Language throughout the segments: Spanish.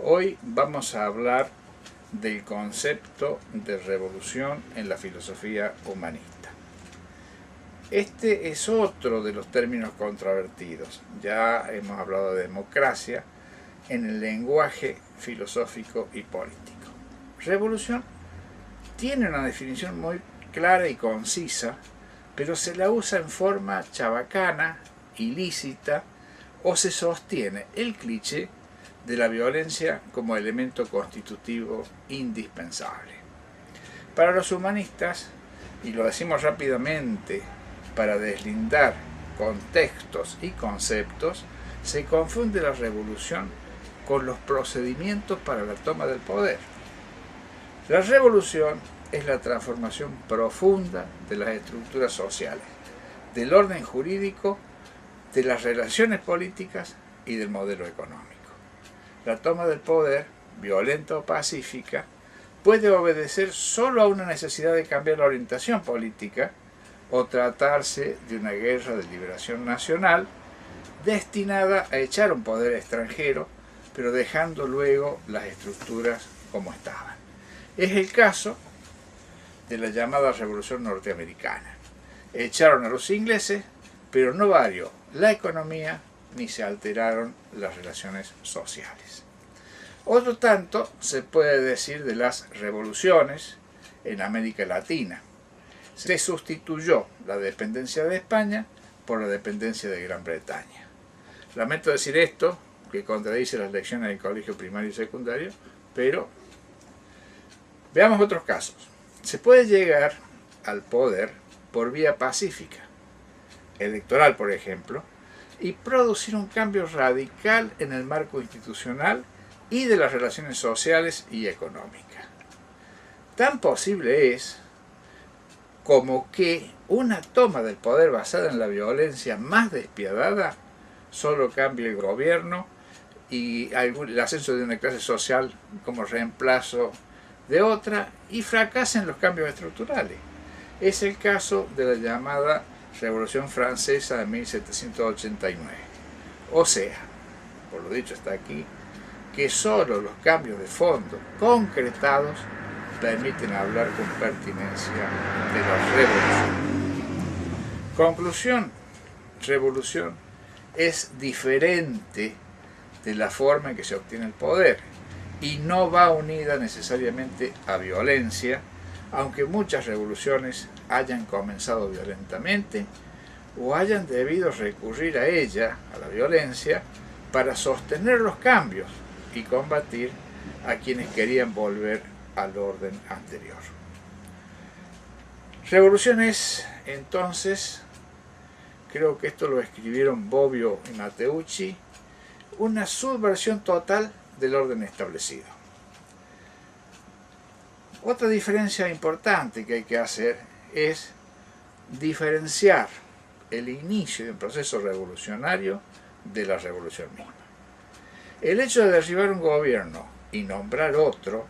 Hoy vamos a hablar del concepto de revolución en la filosofía humanista. Este es otro de los términos controvertidos. Ya hemos hablado de democracia en el lenguaje filosófico y político. Revolución tiene una definición muy clara y concisa, pero se la usa en forma chabacana, ilícita, o se sostiene el cliché de la violencia como elemento constitutivo indispensable. Para los humanistas, y lo decimos rápidamente para deslindar contextos y conceptos, se confunde la revolución con los procedimientos para la toma del poder. La revolución es la transformación profunda de las estructuras sociales, del orden jurídico, de las relaciones políticas y del modelo económico. La toma del poder, violenta o pacífica, puede obedecer solo a una necesidad de cambiar la orientación política o tratarse de una guerra de liberación nacional destinada a echar un poder extranjero, pero dejando luego las estructuras como estaban. Es el caso de la llamada Revolución Norteamericana. Echaron a los ingleses, pero no varió la economía ni se alteraron las relaciones sociales. Otro tanto se puede decir de las revoluciones en América Latina. Se sustituyó la dependencia de España por la dependencia de Gran Bretaña. Lamento decir esto, que contradice las lecciones del colegio primario y secundario, pero veamos otros casos. Se puede llegar al poder por vía pacífica, electoral por ejemplo, y producir un cambio radical en el marco institucional y de las relaciones sociales y económicas. Tan posible es como que una toma del poder basada en la violencia más despiadada solo cambie el gobierno y el ascenso de una clase social como reemplazo de otra y fracasen los cambios estructurales. Es el caso de la llamada Revolución Francesa de 1789. O sea, por lo dicho hasta aquí, que solo los cambios de fondo concretados permiten hablar con pertinencia de la revolución. Conclusión: revolución es diferente de la forma en que se obtiene el poder y no va unida necesariamente a violencia, aunque muchas revoluciones hayan comenzado violentamente o hayan debido recurrir a ella, a la violencia, para sostener los cambios y combatir a quienes querían volver al orden anterior. Revolución es, entonces, creo que esto lo escribieron Bobbio y Matteucci, una subversión total del orden establecido. Otra diferencia importante que hay que hacer es diferenciar el inicio de un proceso revolucionario de la revolución misma. El hecho de derribar un gobierno y nombrar otro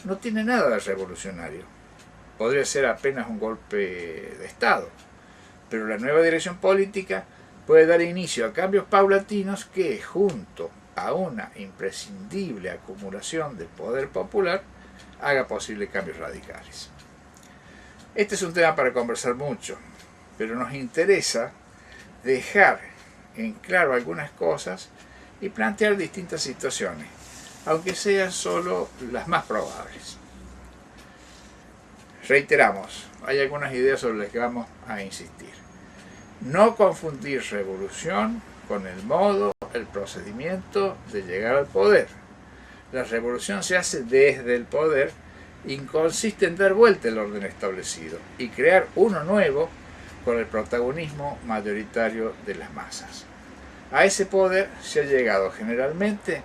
no tiene nada de revolucionario. Podría ser apenas un golpe de Estado, pero la nueva dirección política puede dar inicio a cambios paulatinos que, junto a una imprescindible acumulación del poder popular, haga posible cambios radicales. Este es un tema para conversar mucho, pero nos interesa dejar en claro algunas cosas y plantear distintas situaciones, aunque sean solo las más probables. Reiteramos, hay algunas ideas sobre las que vamos a insistir. No confundir revolución con el modo, el procedimiento de llegar al poder. La revolución se hace desde el poder y consiste en dar vuelta al orden establecido y crear uno nuevo con el protagonismo mayoritario de las masas. A ese poder se ha llegado generalmente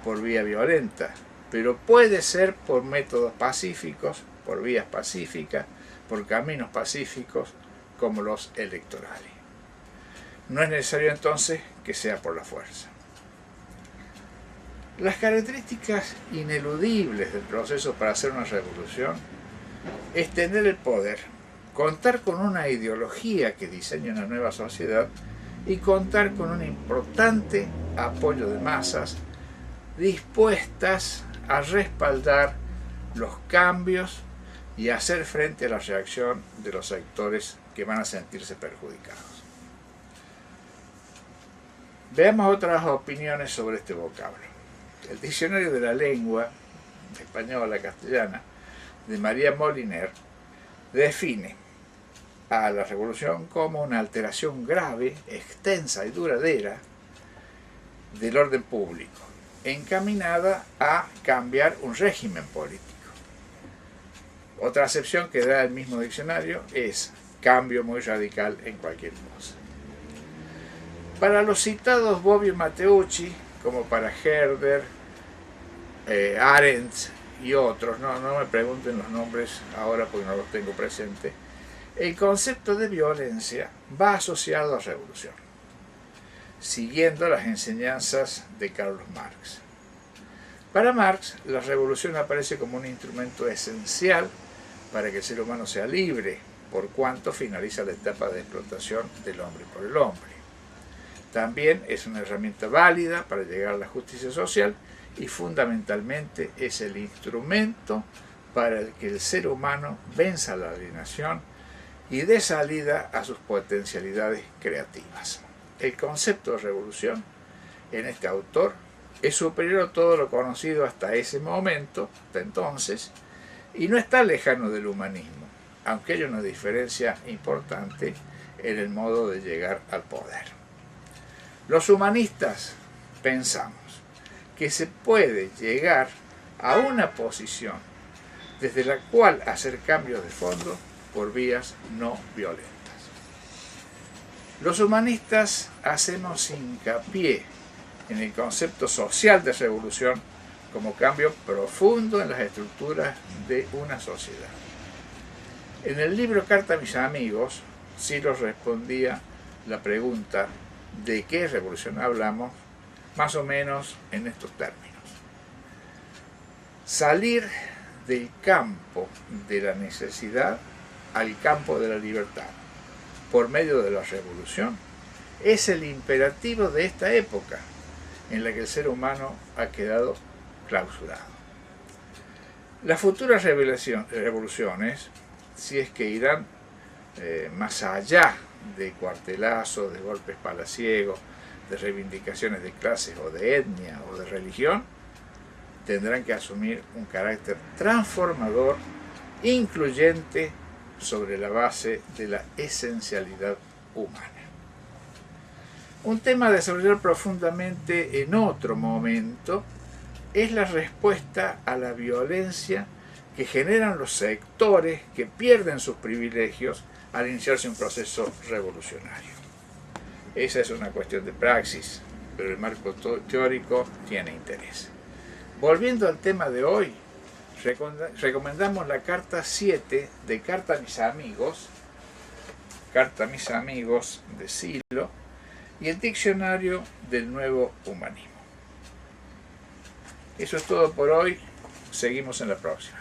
por vía violenta, pero puede ser por métodos pacíficos, por vías pacíficas, por caminos pacíficos como los electorales. No es necesario entonces que sea por la fuerza. Las características ineludibles del proceso para hacer una revolución es tener el poder, contar con una ideología que diseñe una nueva sociedad y contar con un importante apoyo de masas dispuestas a respaldar los cambios y a hacer frente a la reacción de los sectores que van a sentirse perjudicados. Veamos otras opiniones sobre este vocablo. El Diccionario de la Lengua Española Castellana de María Moliner define a la revolución como una alteración grave, extensa y duradera del orden público, encaminada a cambiar un régimen político. Otra acepción que da el mismo diccionario es cambio muy radical en cualquier cosa. Para los citados Bobbio y Matteucci, como para Herder, Arendt y otros, no me pregunten los nombres ahora porque no los tengo presentes, el concepto de violencia va asociado a revolución, siguiendo las enseñanzas de Carlos Marx. Para Marx, la revolución aparece como un instrumento esencial para que el ser humano sea libre, por cuanto finaliza la etapa de explotación del hombre por el hombre. También es una herramienta válida para llegar a la justicia social y fundamentalmente es el instrumento para el que el ser humano venza la alienación y dé salida a sus potencialidades creativas. El concepto de revolución en este autor es superior a todo lo conocido hasta ese momento, hasta entonces, y no está lejano del humanismo, aunque hay una diferencia importante en el modo de llegar al poder. Los humanistas pensamos que se puede llegar a una posición desde la cual hacer cambios de fondo por vías no violentas. Los humanistas hacemos hincapié en el concepto social de revolución como cambio profundo en las estructuras de una sociedad. En el libro Carta a mis amigos, Ciro respondía la pregunta de qué revolución hablamos, más o menos en estos términos. Salir del campo de la necesidad al campo de la libertad por medio de la revolución es el imperativo de esta época en la que el ser humano ha quedado clausurado. Las futuras revoluciones, si es que irán más allá de cuartelazos, de golpes palaciegos, de reivindicaciones de clases o de etnia o de religión, tendrán que asumir un carácter transformador, incluyente sobre la base de la esencialidad humana. Un tema a desarrollar profundamente en otro momento es la respuesta a la violencia que generan los sectores que pierden sus privilegios al iniciarse un proceso revolucionario. Esa es una cuestión de praxis, pero el marco teórico tiene interés. Volviendo al tema de hoy, recomendamos la carta 7 de Carta a mis amigos de Silo y el diccionario del nuevo humanismo. Eso es todo por hoy, seguimos en la próxima.